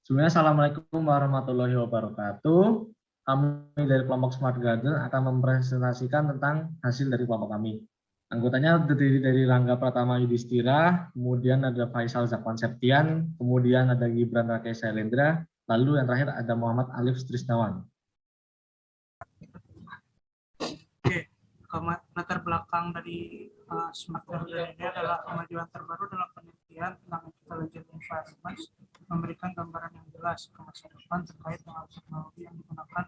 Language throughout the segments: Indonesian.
Sebenarnya Assalamualaikum warahmatullahi wabarakatuh. Kami dari kelompok Smart Garden akan mempresentasikan tentang hasil dari kelompok kami. Anggotanya terdiri dari Rangga Pratama Yudhistira, kemudian ada Faisal Zakwan Septian, kemudian ada Gibran Rakesh Shailendra, lalu yang terakhir ada Muhammad Alif Trisnawan. Oke, latar belakang dari Smart Garden ini adalah kemajuan terbaru dalam penelitian tentang intelligent environments, memberikan gambaran yang jelas ke masa depan terkait dengan teknologi yang digunakan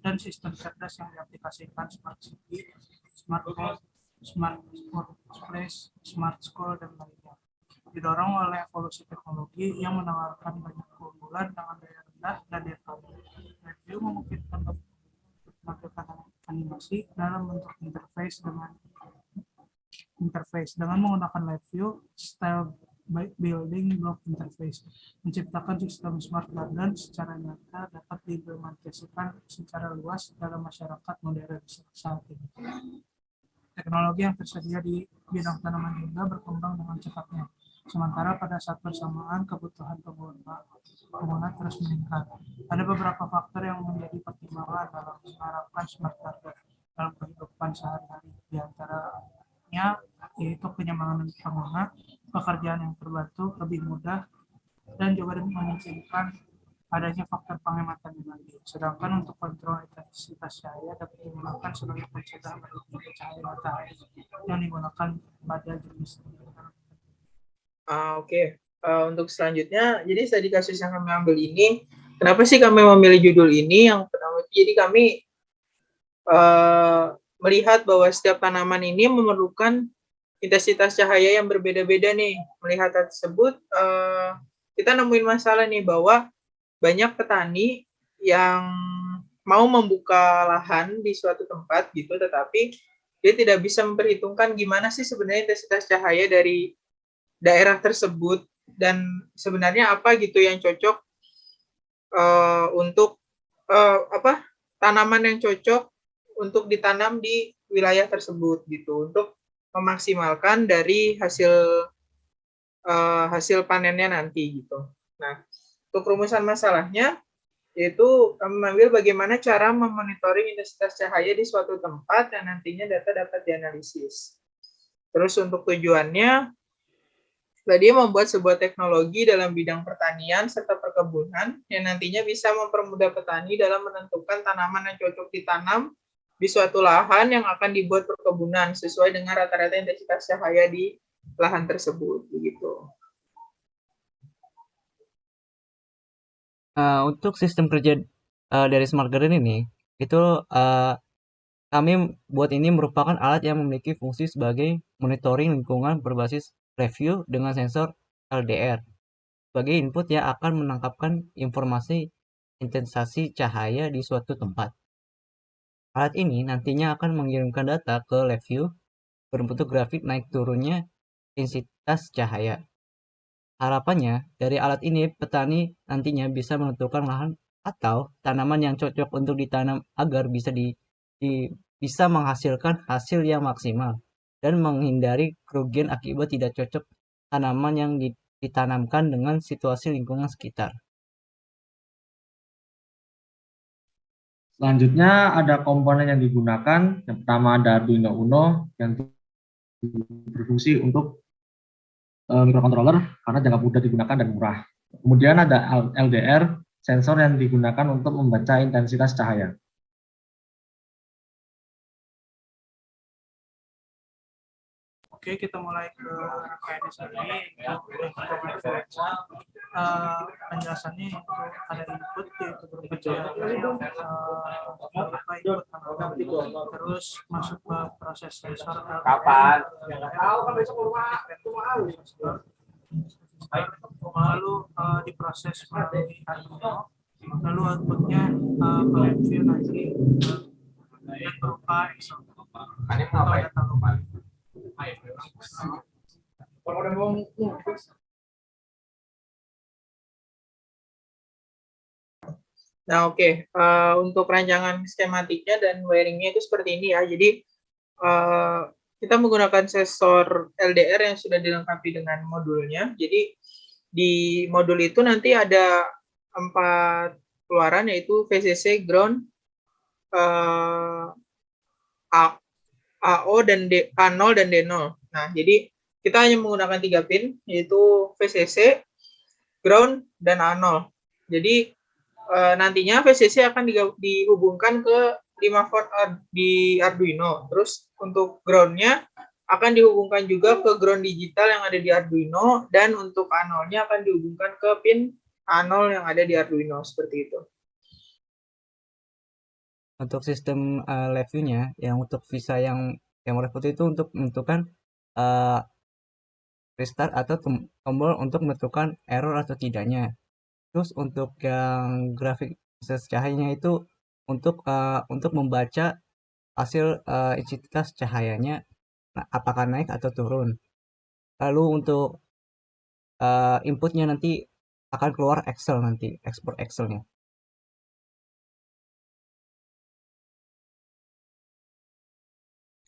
dan sistem cerdas yang diaplikasikan smart city, smart home, smart workplace, smart school, dan lainnya. Didorong oleh evolusi teknologi yang menawarkan banyak keunggulan dengan daya rendah dan daya tabung. Review memungkinkan menampilkan animasi dalam bentuk interface dengan menggunakan live view style building block interface, menciptakan sistem smart garden secara nyata dapat diimplementasikan secara luas dalam masyarakat modern saat ini. Teknologi yang tersedia di bidang tanaman juga berkembang dengan cepatnya, sementara pada saat bersamaan kebutuhan pengguna terus meningkat. Ada beberapa faktor yang menjadi pertimbangan dalam menerapkan smart garden dalam kehidupan sehari-hari. Di antaranya yaitu kenyamanan pengguna, pekerjaan yang terbantu, lebih mudah, dan juga memungkinkan adanya faktor penghematan energi. Sedangkan untuk kontrol intensitas cahaya dapat digunakan sebagai pencegah berlebihnya cahaya matahari yang digunakan pada jenis. Oke. Untuk selanjutnya, jadi studi kasus yang kami ambil ini, kenapa sih kami memilih judul ini? Yang pertama, jadi kami melihat bahwa setiap tanaman ini memerlukan intensitas cahaya yang berbeda-beda nih. Melihat hal tersebut, kita nemuin masalah nih bahwa banyak petani yang mau membuka lahan di suatu tempat gitu, tetapi dia tidak bisa memperhitungkan gimana sih sebenarnya intensitas cahaya dari daerah tersebut dan sebenarnya apa gitu yang cocok untuk tanaman yang cocok untuk ditanam di wilayah tersebut gitu untuk memaksimalkan dari hasil panennya nanti gitu. Nah, untuk rumusan masalahnya yaitu kami mengambil bagaimana cara memonitoring intensitas cahaya di suatu tempat dan nantinya data dapat dianalisis. Terus untuk tujuannya tadi membuat sebuah teknologi dalam bidang pertanian serta perkebunan yang nantinya bisa mempermudah petani dalam menentukan tanaman yang cocok ditanam di suatu lahan yang akan dibuat perkebunan sesuai dengan rata-rata intensitas cahaya di lahan tersebut begitu. Untuk sistem kerja dari Smart Garden ini, itu kami buat ini merupakan alat yang memiliki fungsi sebagai monitoring lingkungan berbasis review dengan sensor LDR sebagai input yang akan menangkapkan informasi intensasi cahaya di suatu tempat. Alat ini nantinya akan mengirimkan data ke LabVIEW berbentuk grafik naik turunnya intensitas cahaya. Harapannya, dari alat ini petani nantinya bisa menentukan lahan atau tanaman yang cocok untuk ditanam agar bisa menghasilkan hasil yang maksimal dan menghindari kerugian akibat tidak cocok tanaman yang ditanamkan dengan situasi lingkungan sekitar. Selanjutnya ada komponen yang digunakan. Yang pertama ada Arduino Uno yang berfungsi untuk microcontroller karena jangka mudah digunakan dan murah. Kemudian ada LDR, sensor yang digunakan untuk membaca intensitas cahaya. Oke, kita mulai ke rangkaian sendiri. Penjelasannya itu ada input yaitu berupa cahaya yang berupa input analog, terus masuk ke proses sensor LDR, lalu diproses melalui Arduino, lalu outputnya ke LabVIEW nanti dan berupa Excel atau data lokal. Nah, oke. Untuk rancangan skematiknya dan wiringnya itu seperti ini ya. Jadi kita menggunakan sensor LDR yang sudah dilengkapi dengan modulnya. Jadi di modul itu nanti ada empat keluaran, yaitu VCC, ground, AO dan A0 dan D0. Nah, jadi kita hanya menggunakan 3 pin, yaitu VCC, ground, dan A0. Jadi nantinya VCC akan dihubungkan ke 5 port di Arduino. Terus untuk ground-nya akan dihubungkan juga ke ground digital yang ada di Arduino, dan untuk A0-nya akan dihubungkan ke pin A0 yang ada di Arduino, seperti itu. Untuk sistem live view-nya, yang untuk visa yang repot itu untuk menentukan restart atau tombol untuk menentukan error atau tidaknya. Terus untuk yang grafik proses cahayanya itu untuk membaca hasil intensitas cahayanya, apakah naik atau turun. Lalu untuk inputnya nanti akan keluar Excel, nanti ekspor Excelnya.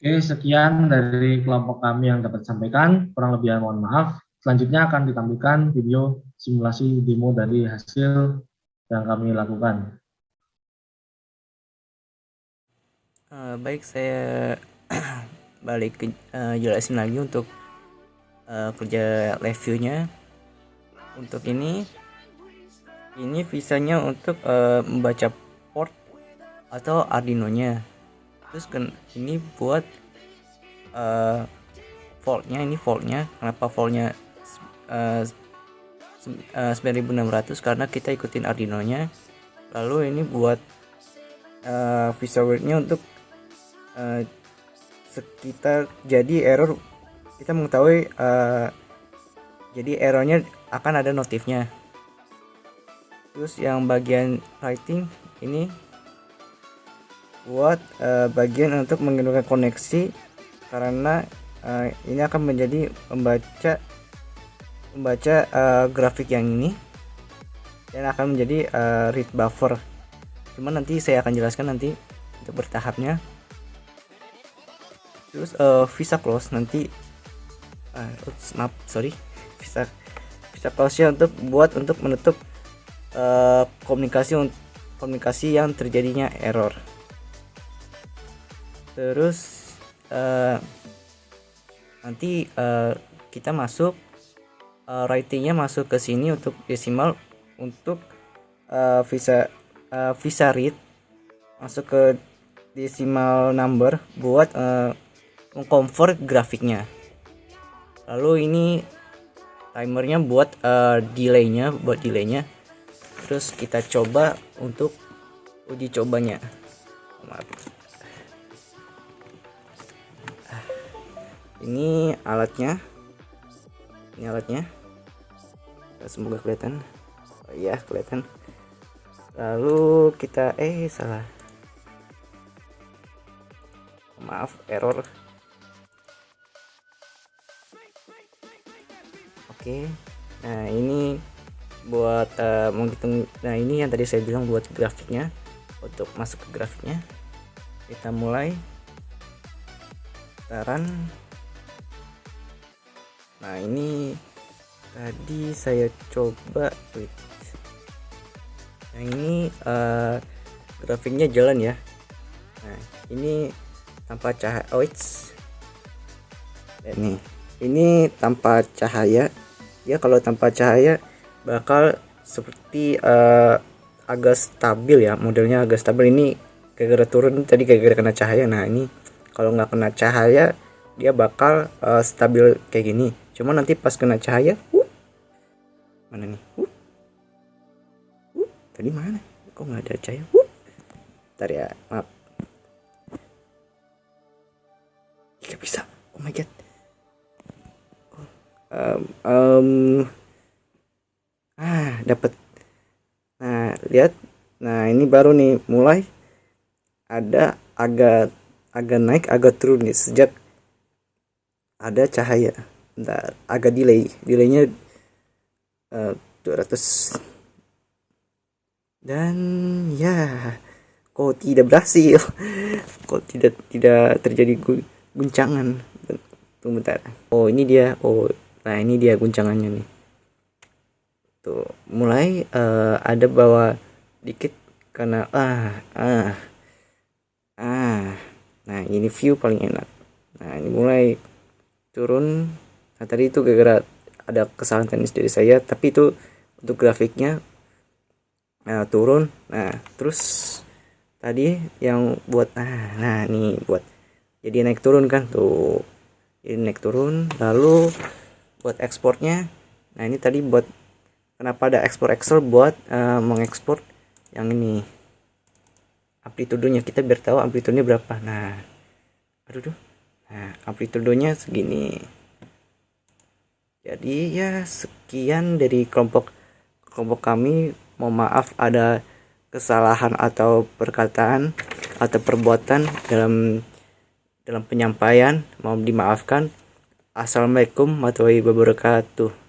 Oke, sekian dari kelompok kami yang dapat sampaikan. Kurang lebih mohon maaf. Selanjutnya akan ditampilkan video simulasi demo dari hasil yang kami lakukan. Baik, saya balik ke jelasin lagi untuk kerja live view-nya. Untuk ini visanya untuk membaca port atau Arduino-nya. Terus ini buat voltnya. Kenapa voltnya 9600? Karena kita ikutin Arduino-nya. Lalu ini buat visa word-nya untuk sekitar, jadi error kita mengetahui jadi errornya akan ada notifnya. Terus yang bagian writing ini buat bagian untuk menggunakan koneksi, karena ini akan menjadi membaca grafik yang ini dan akan menjadi read buffer. Cuman nanti saya akan jelaskan nanti untuk bertahapnya. Terus visa close nanti visa close-nya untuk menutup komunikasi yang terjadinya error. Terus nanti kita masuk writing-nya masuk ke sini untuk desimal, untuk visa read masuk ke decimal number buat mengconvert grafiknya. Lalu ini timernya buat delaynya. Terus kita coba untuk uji cobanya. Ini alatnya. Semoga kelihatan. Oh iya, kelihatan. Lalu kita salah. Maaf, error. Oke. Nah, ini buat menghitung. Nah, ini yang tadi saya bilang buat grafiknya. Untuk masuk ke grafiknya, kita mulai putaran. Nah, ini tadi saya coba nah, ini grafiknya jalan ya. Nah, ini tanpa cahaya. Ini tanpa cahaya. Ya, kalau tanpa cahaya bakal seperti agak stabil ya, modelnya agak stabil. Ini gara-gara turun tadi, gara-gara kena cahaya. Nah, ini kalau nggak kena cahaya dia bakal stabil kayak gini. Cuma nanti pas kena cahaya, mana nih? Tadi mana? Kok nggak ada cahaya? Bentar ya, maaf. Gak bisa. Oh my god. Dapat. Nah, lihat. Nah, ini baru nih mulai ada agak naik, agak turun nih sejak ada cahaya. Bentar, agak delaynya 200. Dan ya, kok tidak berhasil. Kok tidak terjadi guncangan. Tunggu bentar. Oh, ini dia. Oh, nah ini dia guncangannya nih. Tuh, mulai ada bawah dikit karena nah ini view paling enak. Nah ini mulai turun. Nah tadi itu gara-gara ada kesalahan teknis dari saya, tapi itu untuk grafiknya turun. Nah terus tadi yang buat nah nih buat jadi naik turun kan tuh, jadi naik turun. Lalu buat ekspornya, nah ini tadi buat kenapa ada ekspor Excel buat mengekspor yang ini amplitudenya, kita biar tahu amplitudenya berapa. Nah amplitudenya segini. Jadi ya sekian dari kelompok kami. Mohon maaf ada kesalahan atau perkataan atau perbuatan dalam penyampaian, mohon dimaafkan. Assalamualaikum warahmatullahi wabarakatuh.